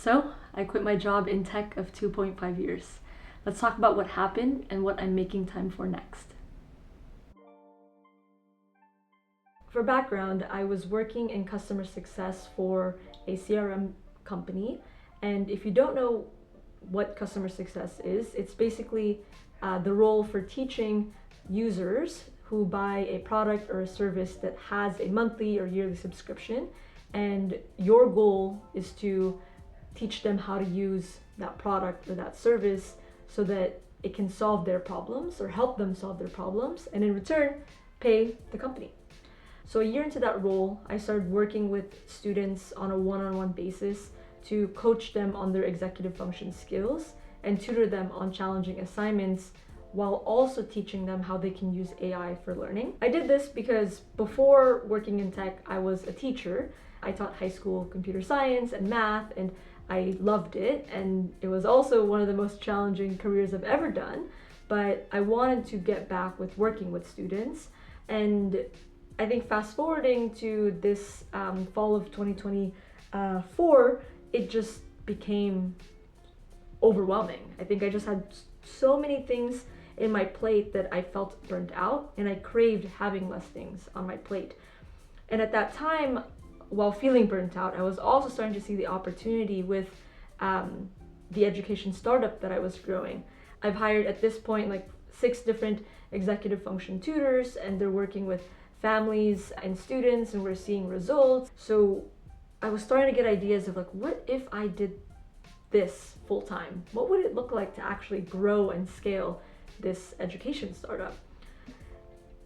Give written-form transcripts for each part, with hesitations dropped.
So, I quit my job in tech of 2.5 years. Let's talk about what happened and what I'm making time for next. For background, I was working in customer success for a CRM company. And if you don't know what customer success is, it's basically the role for teaching users who buy a product or a service that has a monthly or yearly subscription. And your goal is to teach them how to use that product or that service so that it can solve their problems or help them solve their problems, and in return, pay the company. So a year into that role, I started working with students on a one-on-one basis to coach them on their executive function skills and tutor them on challenging assignments while also teaching them how they can use AI for learning. I did this because before working in tech, I was a teacher. I taught high school computer science and math, and I loved it. And it was also one of the most challenging careers I've ever done. But I wanted to get back with working with students. And I think fast forwarding to this fall of 2024, it just became overwhelming. I think I just had so many things in my plate that I felt burnt out, and I craved having less things on my plate. And at that time, while feeling burnt out, I was also starting to see the opportunity with the education startup that I was growing. I've hired at this point like 6 different executive function tutors, and they're working with families and students, and we're seeing results. So I was starting to get ideas of like, what if I did this full time? What would it look like to actually grow and scale this education startup?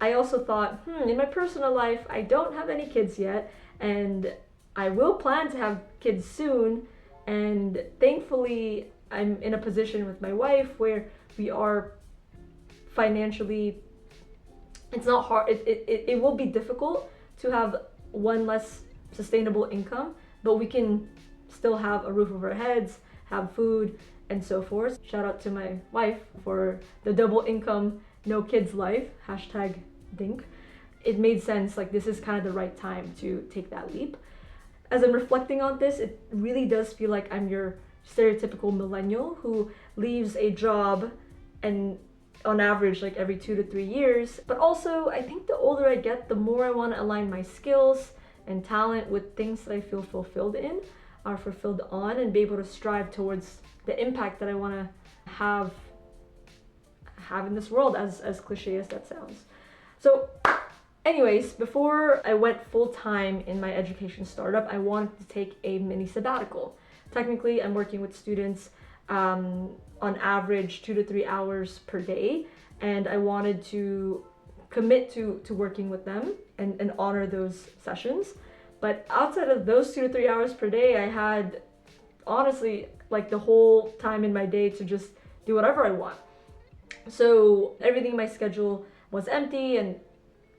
I also thought, in my personal life, I don't have any kids yet, and I will plan to have kids soon. And thankfully, I'm in a position with my wife where we are financially, it's not hard, it will be difficult to have one less sustainable income, but we can still have a roof over our heads, have food, and so forth. Shout out to my wife for the double income, no kids life, #dink. It made sense, like this is kind of the right time to take that leap. As I'm reflecting on this, it really does feel like I'm your stereotypical millennial who leaves a job and on average like every 2 to 3 years. But also, I think the older I get, the more I want to align my skills and talent with things that I feel fulfilled in, are fulfilled on, and be able to strive towards the impact that I want to have in this world, as cliche as that sounds. So anyways, before I went full-time in my education startup, I wanted to take a mini sabbatical. Technically, I'm working with students on average 2 to 3 hours per day, and I wanted to commit to working with them and honor those sessions. But outside of those 2 to 3 hours per day, I had honestly like the whole time in my day to just do whatever I want. So everything in my schedule was empty, and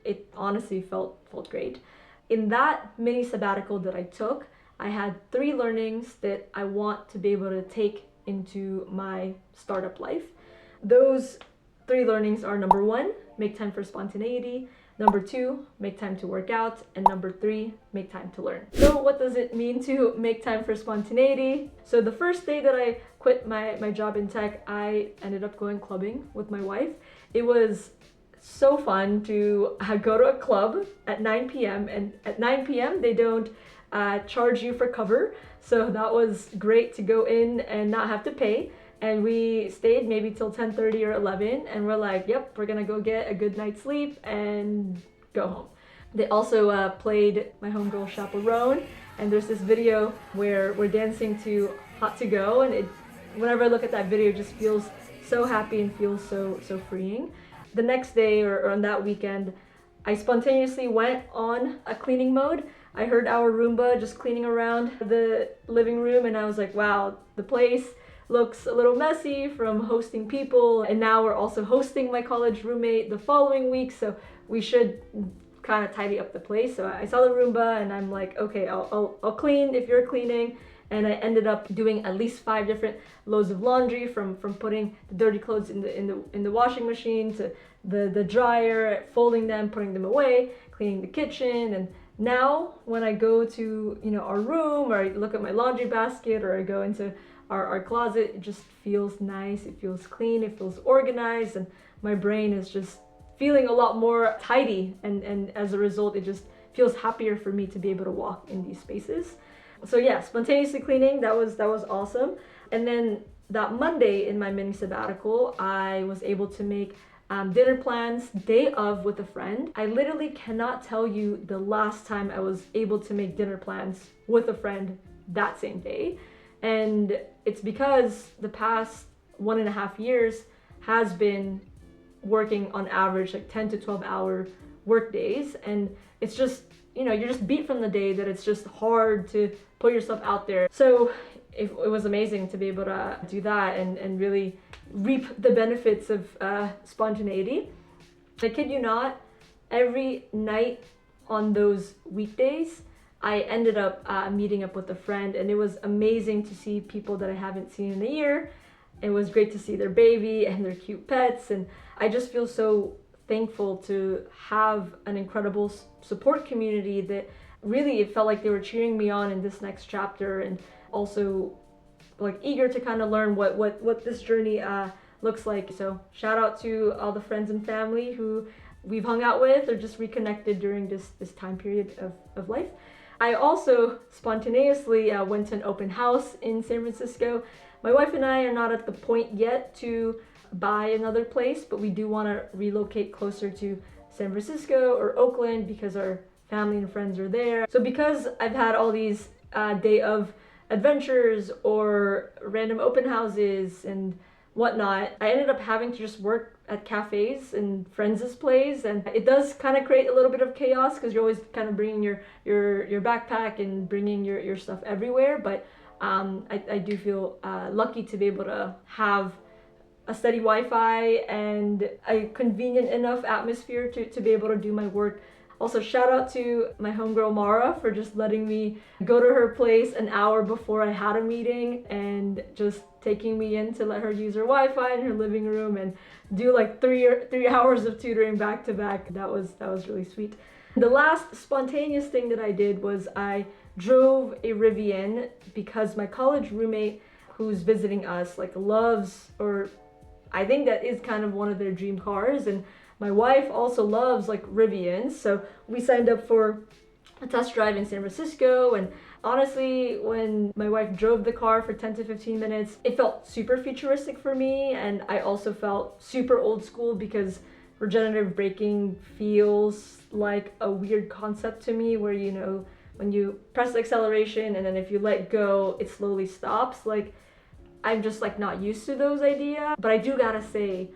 it honestly felt great. In that mini sabbatical that I took, I had 3 learnings that I want to be able to take into my startup life. Those 3 learnings are: number 1, make time for spontaneity; number 2, make time to work out; and number 3, make time to learn. So what does it mean to make time for spontaneity? So the first day that I quit my job in tech, I ended up going clubbing with my wife. It was so fun to go to a club at 9 p.m. and at 9 p.m. they don't charge you for cover. So that was great to go in and not have to pay. And we stayed maybe till 10:30 or 11, and we're like, yep, we're gonna go get a good night's sleep and go home. They also played My Homegirl Chaperone, and there's this video where we're dancing to Hot to Go, and whenever I look at that video, it just feels so happy and feels so freeing. The next day or on that weekend, I spontaneously went on a cleaning mode. I heard our Roomba just cleaning around the living room, and I was like, wow, the place looks a little messy from hosting people, and now we're also hosting my college roommate the following week, so we should kind of tidy up the place. So I saw the Roomba, and I'm like, okay, I'll clean if you're cleaning. And I ended up doing at least 5 different loads of laundry, from putting the dirty clothes in the washing machine to the dryer, folding them, putting them away, cleaning the kitchen, and Now, when I go to, our room, or I look at my laundry basket, or I go into our closet, it just feels nice, it feels clean, it feels organized, and my brain is just feeling a lot more tidy, and as a result, it just feels happier for me to be able to walk in these spaces. So yeah, spontaneously cleaning, that was awesome. And then that Monday in my mini sabbatical, I was able to make dinner plans day of with a friend. I literally cannot tell you the last time I was able to make dinner plans with a friend that same day. And it's because the past 1.5 years has been working on average like 10 to 12 hour work days. And it's just, you're just beat from the day that it's just hard to put yourself out there. So it was amazing to be able to do that and really reap the benefits of spontaneity. I kid you not, every night on those weekdays, I ended up meeting up with a friend, and it was amazing to see people that I haven't seen in a year. It was great to see their baby and their cute pets, and I just feel so thankful to have an incredible support community that really, it felt like they were cheering me on in this next chapter, and also like eager to kind of learn what this journey looks like. So shout out to all the friends and family who we've hung out with or just reconnected during this time period of life. I also spontaneously went to an open house in San Francisco. My wife and I are not at the point yet to buy another place, but we do want to relocate closer to San Francisco or Oakland because our family and friends are there. So because I've had all these day of adventures or random open houses and whatnot, I ended up having to just work at cafes and friends' plays, and it does kind of create a little bit of chaos because you're always kind of bringing your backpack and bringing your stuff everywhere. But I do feel lucky to be able to have a steady Wi-Fi and a convenient enough atmosphere to be able to do my work. Also, shout out to my homegirl Mara for just letting me go to her place an hour before I had a meeting and just taking me in to let her use her Wi-Fi in her living room and do like three hours of tutoring back to back. That was really sweet. The last spontaneous thing that I did was I drove a Rivian because my college roommate who's visiting us like loves, or I think that is kind of one of their dream cars, and my wife also loves like Rivians, so we signed up for a test drive in San Francisco. And honestly, when my wife drove the car for 10 to 15 minutes, it felt super futuristic for me, and I also felt super old school because regenerative braking feels like a weird concept to me, where when you press the acceleration and then if you let go, it slowly stops. Like, I'm just like not used to those ideas. But I do gotta say,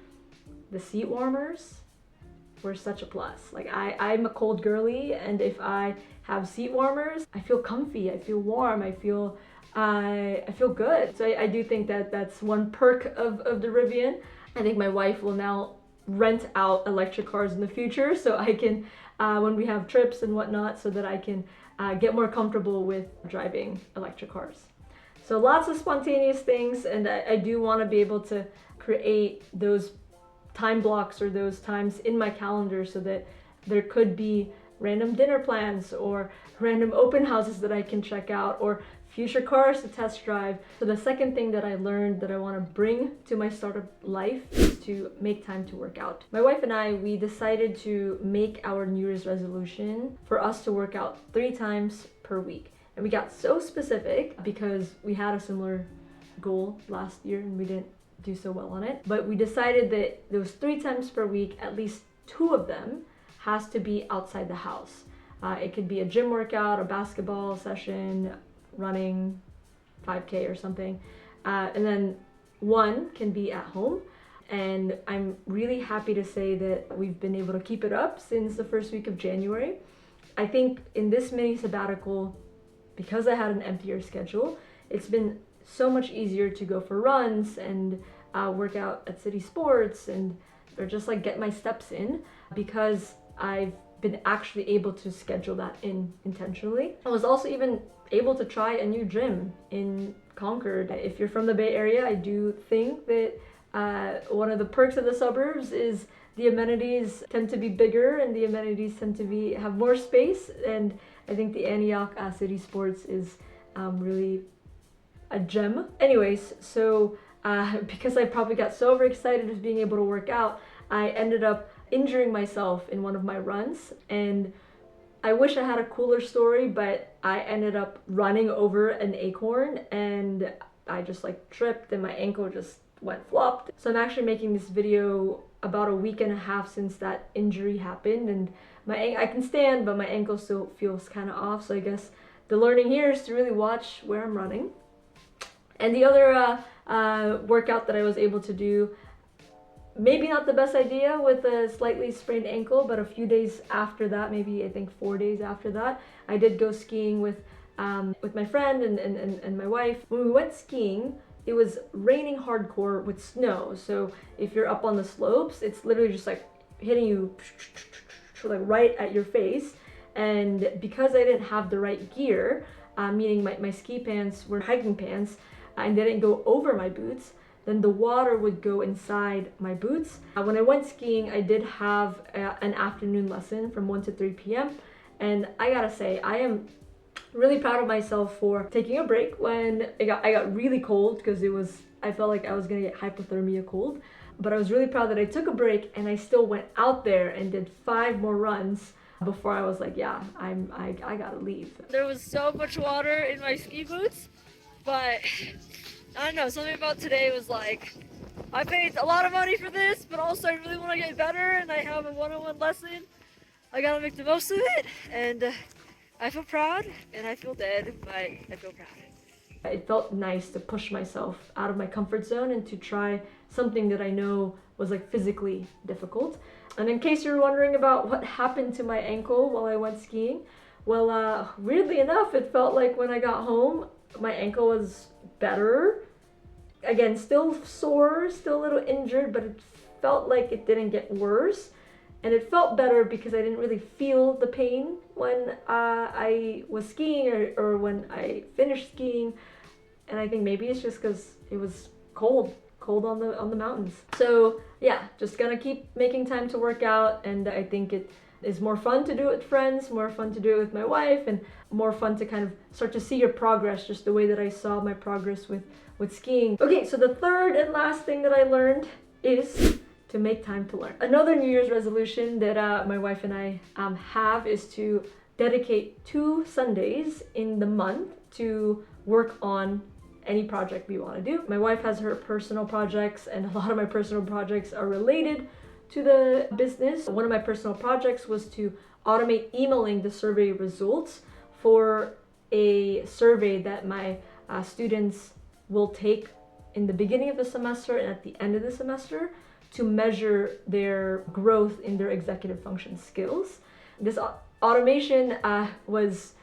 the seat warmers were such a plus. Like I'm a cold girly, and if I have seat warmers, I feel comfy, I feel warm, I feel good. So I do think that that's one perk of the Rivian. I think my wife will now rent out electric cars in the future, so I can when we have trips and whatnot, so that I can get more comfortable with driving electric cars. So lots of spontaneous things, and I do want to be able to create those time blocks or those times in my calendar so that there could be random dinner plans or random open houses that I can check out or future cars to test drive. So the second thing that I learned that I want to bring to my startup life is to make time to work out. My wife and I, we decided to make our New Year's resolution for us to work out 3 times per week. And we got so specific because we had a similar goal last year and we didn't do so well on it. But we decided that those 3 times per week, at least 2 of them has to be outside the house. It could be a gym workout, a basketball session, running 5K or something. And then 1 can be at home. And I'm really happy to say that we've been able to keep it up since the first week of January. I think in this mini sabbatical, because I had an emptier schedule, it's been so much easier to go for runs and work out at City Sports or just like get my steps in, because I've been actually able to schedule that in intentionally. I was also even able to try a new gym in Concord. If you're from the Bay Area, I do think that one of the perks of the suburbs is the amenities tend to be bigger and the amenities tend to have more space, and I think the Antioch City Sports is really a gem. Anyways, so because I probably got so overexcited with being able to work out, I ended up injuring myself in one of my runs, and I wish I had a cooler story, but I ended up running over an acorn and I just like tripped and my ankle just went flopped. So I'm actually making this video about a week and a half since that injury happened, and I can stand, but my ankle still feels kind of off. So I guess the learning here is to really watch where I'm running. And the other workout that I was able to do, maybe not the best idea with a slightly sprained ankle, but a few days after that, maybe I think 4 days after that, I did go skiing with my friend and my wife. When we went skiing, it was raining hardcore with snow. So if you're up on the slopes, it's literally just like hitting you like right at your face. And because I didn't have the right gear, meaning my ski pants were hiking pants, and they didn't go over my boots, then the water would go inside my boots. When I went skiing, I did have an afternoon lesson from 1 to 3 p.m. And I gotta say, I am really proud of myself for taking a break when I got really cold, because I felt like I was gonna get hypothermia cold. But I was really proud that I took a break and I still went out there and did 5 more runs before I was like, yeah, I gotta leave. There was so much water in my ski boots, but I don't know, something about today was like, I paid a lot of money for this, but also I really want to get better, and I have a one-on-one lesson. I gotta make the most of it, and I feel proud, and I feel dead, but I feel proud. It felt nice to push myself out of my comfort zone and to try something that I know was like physically difficult. And in case you're wondering about what happened to my ankle while I went skiing, well, weirdly enough, it felt like when I got home, my ankle was better. Again, still sore, still a little injured, but it felt like it didn't get worse. And it felt better because I didn't really feel the pain when I was skiing or when I finished skiing. And I think maybe it's just because it was cold on the mountains. So yeah, just gonna keep making time to work out, and I think it is more fun to do it with friends, more fun to do it with my wife, and more fun to kind of start to see your progress, just the way that I saw my progress with skiing. Okay, so the third and last thing that I learned is to make time to learn. Another New Year's resolution that my wife and I have is to dedicate 2 Sundays in the month to work on any project we want to do. My wife has her personal projects, and a lot of my personal projects are related to the business. One of my personal projects was to automate emailing the survey results for a survey that my students will take in the beginning of the semester and at the end of the semester to measure their growth in their executive function skills. This automation was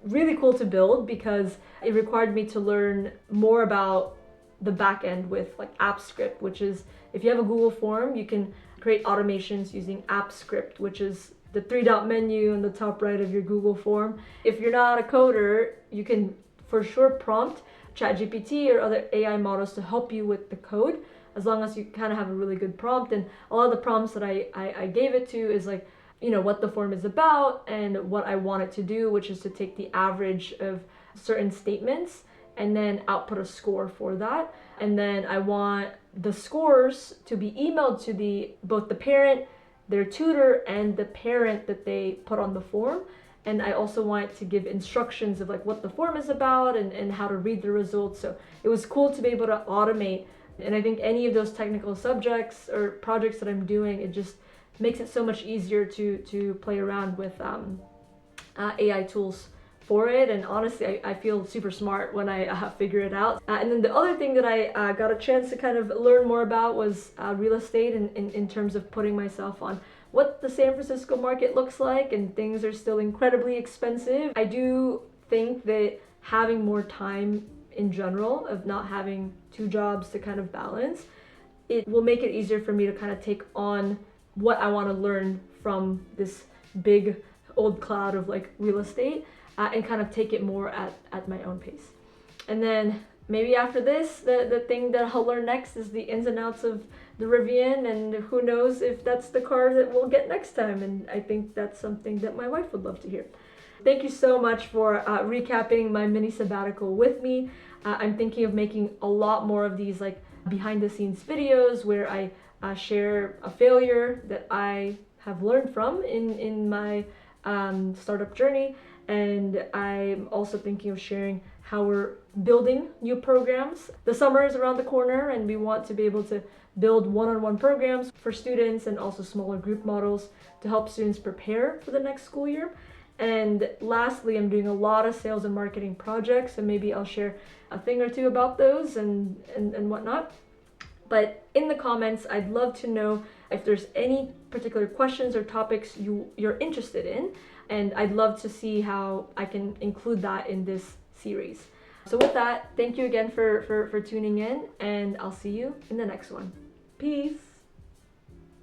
really cool to build because it required me to learn more about the back end with like AppScript, which is, if you have a Google form, you can create automations using AppScript, which is the 3-dot menu in the top right of your Google form. If you're not a coder, you can for sure prompt ChatGPT or other AI models to help you with the code, as long as you kind of have a really good prompt. And a lot of the prompts that I gave it to is like, you know, what the form is about and what I want it to do, which is to take the average of certain statements and then output a score for that. And then I want the scores to be emailed to both the parent, their tutor, and the parent that they put on the form. And I also want it to give instructions of like what the form is about and how to read the results. So it was cool to be able to automate. And I think any of those technical subjects or projects that I'm doing, it just makes it so much easier to play around with AI tools for it. And honestly, I feel super smart when I figure it out. And then the other thing that I got a chance to kind of learn more about was real estate in terms of putting myself on what the San Francisco market looks like, and things are still incredibly expensive. I do think that having more time in general, of not having 2 jobs to kind of balance, it will make it easier for me to kind of take on what I want to learn from this big old cloud of like real estate and kind of take it more at my own pace. And then maybe after this, the thing that I'll learn next is the ins and outs of the Rivian, and who knows if that's the car that we'll get next time. And I think that's something that my wife would love to hear. Thank you so much for recapping my mini sabbatical with me. I'm thinking of making a lot more of these like behind the scenes videos where I share a failure that I have learned from in my startup journey. And I'm also thinking of sharing how we're building new programs. The summer is around the corner, and we want to be able to build one-on-one programs for students and also smaller group models to help students prepare for the next school year. And lastly, I'm doing a lot of sales and marketing projects, and maybe I'll share a thing or two about those and whatnot. But in the comments, I'd love to know if there's any particular questions or topics you're interested in, and I'd love to see how I can include that in this series. So with that, thank you again for tuning in, and I'll see you in the next one. Peace!